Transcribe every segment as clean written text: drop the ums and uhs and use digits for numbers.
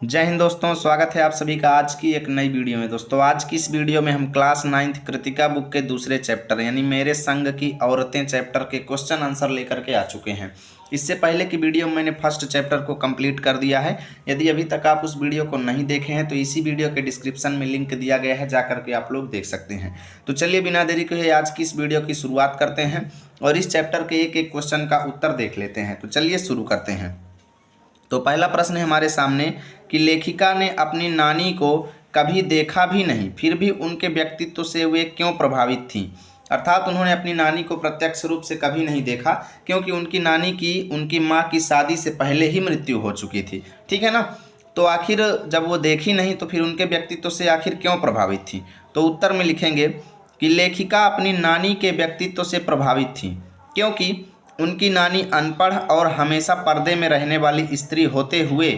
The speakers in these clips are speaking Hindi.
जय हिंद दोस्तों, स्वागत है आप सभी का आज की एक नई वीडियो में। दोस्तों आज की इस वीडियो में हम क्लास 9th कृतिका बुक के दूसरे चैप्टर यानी मेरे संग की औरतें चैप्टर के क्वेश्चन आंसर लेकर के आ चुके हैं। इससे पहले की वीडियो में मैंने फर्स्ट चैप्टर को कंप्लीट कर दिया है। यदि अभी तक आप उस वीडियो को नहीं देखे हैं तो इसी वीडियो के डिस्क्रिप्शन में लिंक दिया गया है, जाकर के आप लोग देख सकते हैं। तो चलिए बिना देरी के आज की इस वीडियो की शुरुआत करते हैं और इस चैप्टर के एक एक क्वेश्चन का उत्तर देख लेते हैं। तो चलिए शुरू करते हैं। तो पहला प्रश्न है हमारे सामने कि लेखिका ने अपनी नानी को कभी देखा भी नहीं, फिर भी उनके व्यक्तित्व से वे क्यों प्रभावित थीं। अर्थात उन्होंने अपनी नानी को प्रत्यक्ष रूप से कभी नहीं देखा, क्योंकि उनकी नानी की उनकी माँ की शादी से पहले ही मृत्यु हो चुकी थी। ठीक है ना। तो आखिर जब वो देखी नहीं तो फिर उनके व्यक्तित्व से आखिर क्यों प्रभावित थी। तो उत्तर में लिखेंगे कि लेखिका अपनी नानी के व्यक्तित्व से प्रभावित थी क्योंकि उनकी नानी अनपढ़ और हमेशा पर्दे में रहने वाली स्त्री होते हुए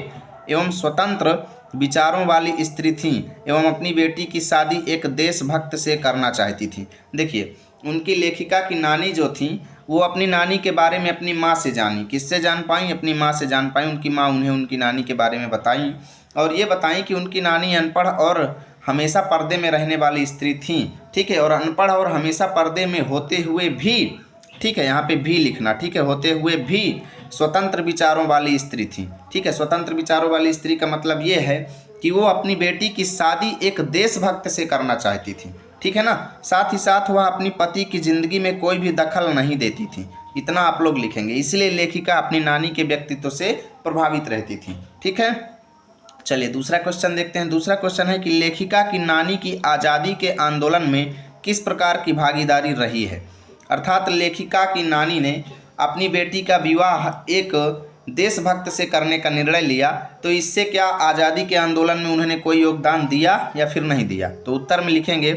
एवं स्वतंत्र विचारों वाली स्त्री थीं एवं अपनी बेटी की शादी एक देशभक्त से करना चाहती थी। देखिए, उनकी लेखिका की नानी जो थी वो अपनी नानी के बारे में अपनी माँ से जानी। किससे जान पाई? अपनी माँ से जान पाई। उनकी माँ उन्हें उनकी नानी के बारे में बताई और ये बताई कि उनकी नानी अनपढ़ और हमेशा पर्दे में रहने वाली स्त्री थी। ठीक है। और अनपढ़ और हमेशा पर्दे में होते हुए भी, ठीक है, यहाँ पे भी लिखना, ठीक है, होते हुए भी स्वतंत्र विचारों वाली स्त्री थी। ठीक है। स्वतंत्र विचारों वाली स्त्री का मतलब ये है कि वो अपनी बेटी की शादी एक देशभक्त से करना चाहती थी। ठीक है ना। साथ ही साथ वह अपनी पति की जिंदगी में कोई भी दखल नहीं देती थी। इतना आप लोग लिखेंगे। इसलिए लेखिका अपनी नानी के व्यक्तित्व से प्रभावित रहती थी। ठीक है। चलिए दूसरा क्वेश्चन देखते हैं। दूसरा क्वेश्चन है कि लेखिका की नानी की आज़ादी के आंदोलन में किस प्रकार की भागीदारी रही है। अर्थात लेखिका की नानी ने अपनी बेटी का विवाह एक देशभक्त से करने का निर्णय लिया, तो इससे क्या आज़ादी के आंदोलन में उन्होंने कोई योगदान दिया या फिर नहीं दिया। तो उत्तर में लिखेंगे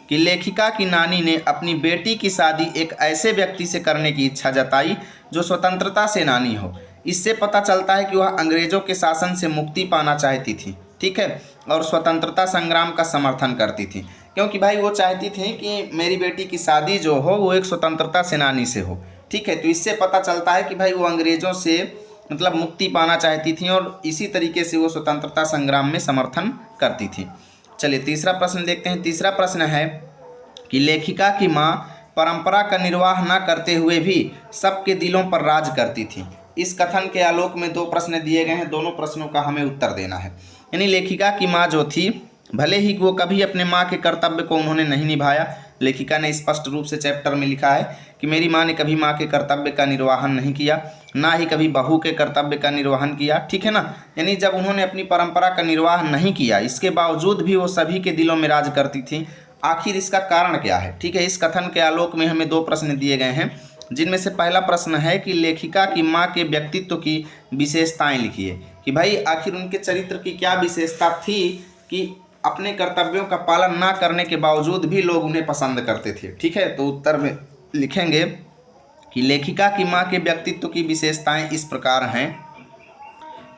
कि लेखिका की नानी ने अपनी बेटी की शादी एक ऐसे व्यक्ति से करने की इच्छा जताई जो स्वतंत्रता सेनानी हो। इससे पता चलता है कि वह अंग्रेजों के शासन से मुक्ति पाना चाहती थी। ठीक है। और स्वतंत्रता संग्राम का समर्थन करती थी, क्योंकि भाई वो चाहती थी कि मेरी बेटी की शादी जो हो वो एक स्वतंत्रता सेनानी से हो। ठीक है। तो इससे पता चलता है कि भाई वो अंग्रेजों से मतलब मुक्ति पाना चाहती थी और इसी तरीके से वो स्वतंत्रता संग्राम में समर्थन करती थी। चलिए तीसरा प्रश्न देखते हैं। तीसरा प्रश्न है कि लेखिका की माँ परंपरा का निर्वाह न करते हुए भी सबके दिलों पर राज करती थी। इस कथन के आलोक में दो प्रश्न दिए गए हैं, दोनों प्रश्नों का हमें उत्तर देना है। यानी लेखिका की माँ जो थी, भले ही वो कभी अपने माँ के कर्तव्य को उन्होंने नहीं निभाया। लेखिका ने स्पष्ट रूप से चैप्टर में लिखा है कि मेरी माँ ने कभी माँ के कर्तव्य का निर्वहन नहीं किया, ना ही कभी बहू के कर्तव्य का निर्वहन किया। ठीक है ना। यानी जब उन्होंने अपनी परंपरा का निर्वाह नहीं किया, इसके बावजूद भी वो सभी के दिलों में राज करती थी। आखिर इसका कारण क्या है। ठीक है। इस कथन के आलोक में हमें दो प्रश्न दिए गए हैं, जिनमें से पहला प्रश्न है कि लेखिका की माँ के व्यक्तित्व की विशेषताएं लिखिए, कि भाई आखिर उनके चरित्र की क्या विशेषता थी कि अपने कर्तव्यों का पालन ना करने के बावजूद भी लोग उन्हें पसंद करते थे। ठीक है। तो उत्तर में लिखेंगे कि लेखिका की माँ के व्यक्तित्व की विशेषताएं इस प्रकार हैं।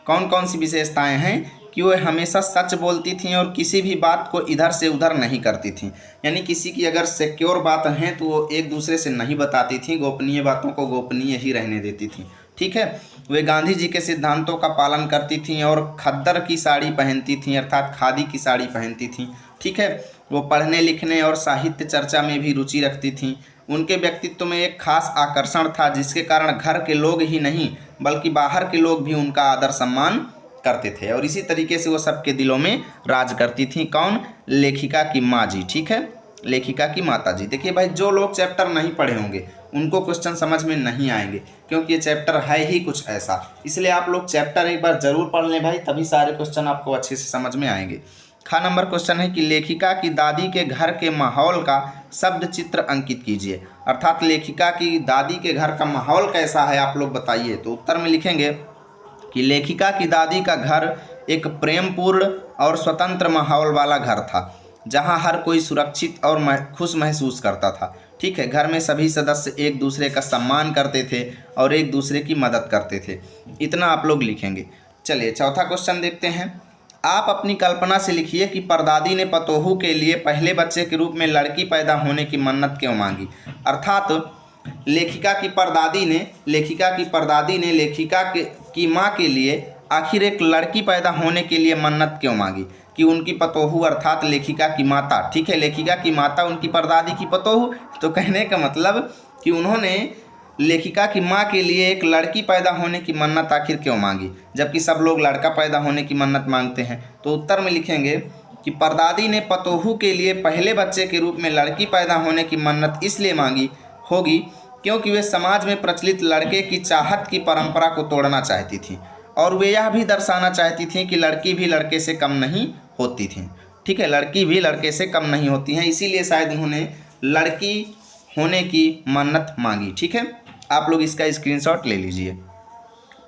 कौन कौन सी विशेषताएं हैं कि वो हमेशा सच बोलती थीं और किसी भी बात को इधर से उधर नहीं करती थीं। यानी किसी की अगर सिक्योर बात हैं तो वो एक दूसरे से नहीं बताती थीं, गोपनीय बातों को गोपनीय ही रहने देती थीं। ठीक है। वे गांधी जी के सिद्धांतों का पालन करती थीं और खद्दर की साड़ी पहनती थीं, अर्थात खादी की साड़ी पहनती थीं। ठीक है। वो पढ़ने लिखने और साहित्य चर्चा में भी रुचि रखती थीं। उनके व्यक्तित्व में एक खास आकर्षण था, जिसके कारण घर के लोग ही नहीं बल्कि बाहर के लोग भी उनका आदर सम्मान करते थे और इसी तरीके से वो सबके दिलों में राज करती थी। कौन? लेखिका की माँ जी। ठीक है। लेखिका की माता जी। देखिए भाई, जो लोग चैप्टर नहीं पढ़े होंगे उनको क्वेश्चन समझ में नहीं आएंगे, क्योंकि ये चैप्टर है ही कुछ ऐसा। इसलिए आप लोग चैप्टर एक बार जरूर पढ़ लें भाई, तभी सारे क्वेश्चन आपको अच्छे से समझ में आएंगे। खा नंबर क्वेश्चन है कि लेखिका की दादी के घर के माहौल का शब्द चित्र अंकित कीजिए। अर्थात लेखिका की दादी के घर का माहौल कैसा है आप लोग बताइए। तो उत्तर में लिखेंगे कि लेखिका की दादी का घर एक प्रेमपूर्ण और स्वतंत्र माहौल वाला घर था, जहां हर कोई सुरक्षित और खुश महसूस करता था। ठीक है। घर में सभी सदस्य एक दूसरे का सम्मान करते थे और एक दूसरे की मदद करते थे। इतना आप लोग लिखेंगे। चलिए चौथा क्वेश्चन देखते हैं। आप अपनी कल्पना से लिखिए कि परदादी ने पतोहू के लिए पहले बच्चे के रूप में लड़की पैदा होने की मन्नत क्यों मांगी। अर्थात लेखिका की परदादी ने लेखिका की माँ के लिए आखिर एक लड़की पैदा होने के लिए मन्नत क्यों मांगी? कि उनकी पतोहू अर्थात लेखिका की माता, ठीक है, लेखिका की माता उनकी परदादी की पतोहू, तो कहने का मतलब कि उन्होंने लेखिका की माँ के लिए एक लड़की पैदा होने की मन्नत आखिर क्यों मांगी, जबकि सब लोग लड़का पैदा होने की मन्नत मांगते हैं। तो उत्तर में लिखेंगे कि परदादी ने पतोहू के लिए पहले बच्चे के रूप में लड़की पैदा होने की मन्नत इसलिए मांगी होगी क्योंकि वे समाज में प्रचलित लड़के की चाहत की परंपरा को तोड़ना चाहती थी और वे यह भी दर्शाना चाहती थी कि लड़की भी लड़के से कम नहीं होती थी। ठीक है, लड़की भी लड़के से कम नहीं होती हैं, इसीलिए शायद उन्होंने लड़की होने की मन्नत मांगी। ठीक है, आप लोग इसका स्क्रीनशॉट ले लीजिए।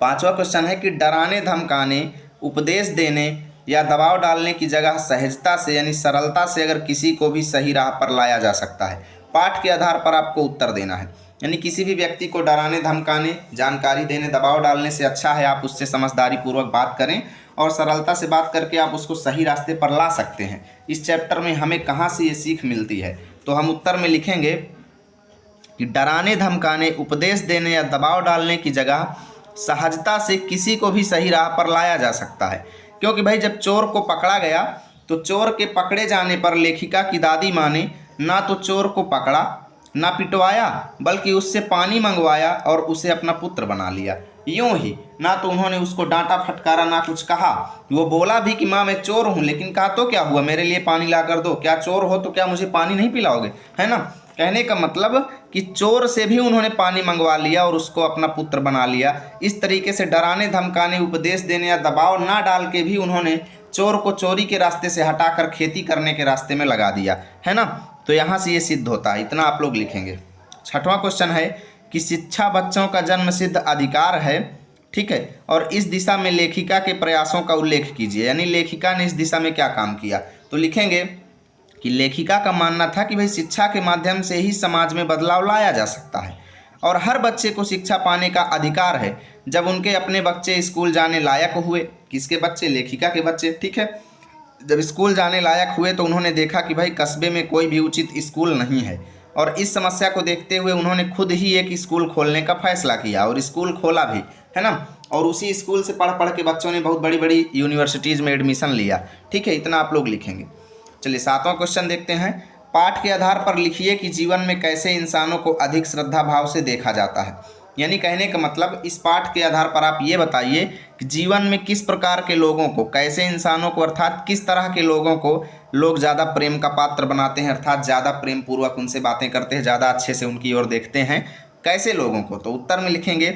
5वां क्वेश्चन है कि डराने धमकाने, उपदेश देने या दबाव डालने की जगह सहजता से यानी सरलता से अगर किसी को भी सही राह पर लाया जा सकता है। पाठ के आधार पर आपको उत्तर देना है, यानी किसी भी व्यक्ति को डराने धमकाने, जानकारी देने, दबाव डालने से अच्छा है आप उससे समझदारी पूर्वक बात करें और सरलता से बात करके आप उसको सही रास्ते पर ला सकते हैं। इस चैप्टर में हमें कहाँ से ये सीख मिलती है, तो हम उत्तर में लिखेंगे कि डराने धमकाने, उपदेश देने या दबाव डालने की जगह सहजता से किसी को भी सही राह पर लाया जा सकता है। क्योंकि भाई जब चोर को पकड़ा गया तो चोर के पकड़े जाने पर लेखिका की दादी माँ ने ना तो चोर को पकड़ा, ना पिटवाया, बल्कि उससे पानी मंगवाया और उसे अपना पुत्र बना लिया। यूं ही ना तो उन्होंने उसको डांटा फटकारा, ना कुछ कहा। वो बोला भी कि माँ मैं चोर हूँ, लेकिन कहा तो क्या हुआ, मेरे लिए पानी ला कर दो। क्या चोर हो तो क्या मुझे पानी नहीं पिलाओगे, है ना। कहने का मतलब कि चोर से भी उन्होंने पानी मंगवा लिया और उसको अपना पुत्र बना लिया। इस तरीके से डराने धमकाने, उपदेश देने या दबाव ना डाल के भी उन्होंने चोर को चोरी के रास्ते से हटाकर खेती करने के रास्ते में लगा दिया, है ना। तो यहाँ से ये सिद्ध होता है, इतना आप लोग लिखेंगे। 6वां क्वेश्चन है कि शिक्षा बच्चों का जन्म सिद्ध अधिकार है, ठीक है, और इस दिशा में लेखिका के प्रयासों का उल्लेख कीजिए, यानी लेखिका ने इस दिशा में क्या काम किया। तो लिखेंगे कि लेखिका का मानना था कि भाई शिक्षा के माध्यम से ही समाज में बदलाव लाया जा सकता है और हर बच्चे को शिक्षा पाने का अधिकार है। जब उनके अपने बच्चे स्कूल जाने लायक हुए, किसके बच्चे, लेखिका के बच्चे, ठीक है, जब स्कूल जाने लायक हुए तो उन्होंने देखा कि भाई कस्बे में कोई भी उचित स्कूल नहीं है और इस समस्या को देखते हुए उन्होंने खुद ही एक स्कूल खोलने का फैसला किया और स्कूल खोला भी, है ना। और उसी स्कूल से पढ़ पढ़ के बच्चों ने बहुत बड़ी बड़ी यूनिवर्सिटीज़ में एडमिशन लिया। ठीक है, इतना आप लोग लिखेंगे। चलिए 7वां क्वेश्चन देखते हैं। पाठ के आधार पर लिखिए कि जीवन में कैसे इंसानों को अधिक श्रद्धा भाव से देखा जाता है। यानी कहने का मतलब इस पाठ के आधार पर आप ये बताइए कि जीवन में किस प्रकार के लोगों को, कैसे इंसानों को, अर्थात किस तरह के लोगों को लोग ज़्यादा प्रेम का पात्र बनाते हैं, अर्थात ज़्यादा प्रेम पूर्वक उनसे बातें करते हैं, ज़्यादा अच्छे से उनकी ओर देखते हैं, कैसे लोगों को। तो उत्तर में लिखेंगे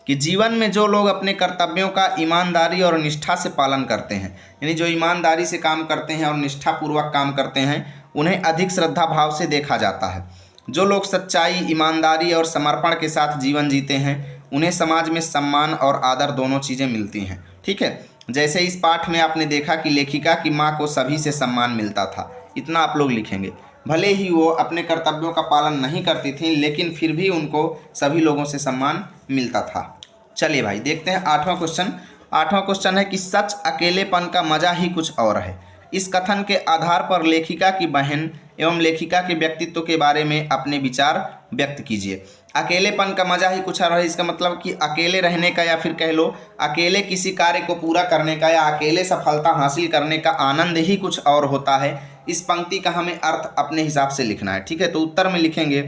कि जीवन में जो लोग अपने कर्तव्यों का ईमानदारी और निष्ठा से पालन करते हैं, यानी जो ईमानदारी से काम करते हैं और निष्ठापूर्वक काम करते हैं, उन्हें अधिक श्रद्धा भाव से देखा जाता है। जो लोग सच्चाई, ईमानदारी और समर्पण के साथ जीवन जीते हैं, उन्हें समाज में सम्मान और आदर दोनों चीज़ें मिलती हैं। ठीक है, जैसे इस पाठ में आपने देखा कि लेखिका की माँ को सभी से सम्मान मिलता था, इतना आप लोग लिखेंगे। भले ही वो अपने कर्तव्यों का पालन नहीं करती थी, लेकिन फिर भी उनको सभी लोगों से सम्मान मिलता था। चलिए भाई देखते हैं 8वां क्वेश्चन। 8वां क्वेश्चन है कि सच अकेलेपन का मजा ही कुछ और है। इस कथन के आधार पर लेखिका की बहन एवं लेखिका के व्यक्तित्व के बारे में अपने विचार व्यक्त कीजिए। अकेलेपन का मजा ही कुछ और है, इसका मतलब कि अकेले रहने का, या फिर कह लो अकेले किसी कार्य को पूरा करने का, या अकेले सफलता हासिल करने का आनंद ही कुछ और होता है। इस पंक्ति का हमें अर्थ अपने हिसाब से लिखना है। ठीक है, तो उत्तर में लिखेंगे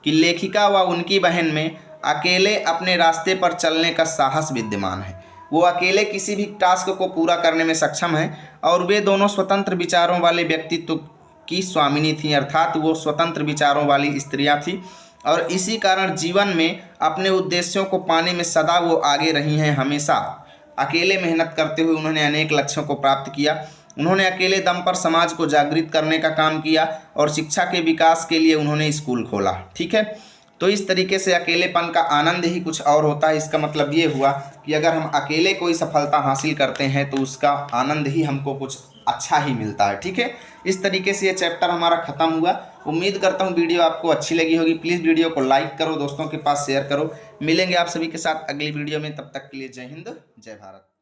कि लेखिका व उनकी बहन में अकेले अपने रास्ते पर चलने का साहस विद्यमान है। वो अकेले किसी भी टास्क को पूरा करने में सक्षम है और वे दोनों स्वतंत्र विचारों वाले व्यक्तित्व की स्वामिनी थी, अर्थात वो स्वतंत्र विचारों वाली स्त्रियां थी और इसी कारण जीवन में अपने उद्देश्यों को पाने में सदा वो आगे रही हैं। हमेशा अकेले मेहनत करते हुए उन्होंने अनेक लक्ष्यों को प्राप्त किया। उन्होंने अकेले दम पर समाज को जागृत करने का काम किया और शिक्षा के विकास के लिए उन्होंने स्कूल खोला। ठीक है, तो इस तरीके से अकेलेपन का आनंद ही कुछ और होता है। इसका मतलब ये हुआ कि अगर हम अकेले कोई सफलता हासिल करते हैं तो उसका आनंद ही हमको कुछ अच्छा ही मिलता है। ठीक है, इस तरीके से ये चैप्टर हमारा खत्म हुआ। उम्मीद करता हूँ वीडियो आपको अच्छी लगी होगी। प्लीज़ वीडियो को लाइक करो, दोस्तों के पास शेयर करो। मिलेंगे आप सभी के साथ अगली वीडियो में, तब तक के लिए जय हिंद, जय भारत।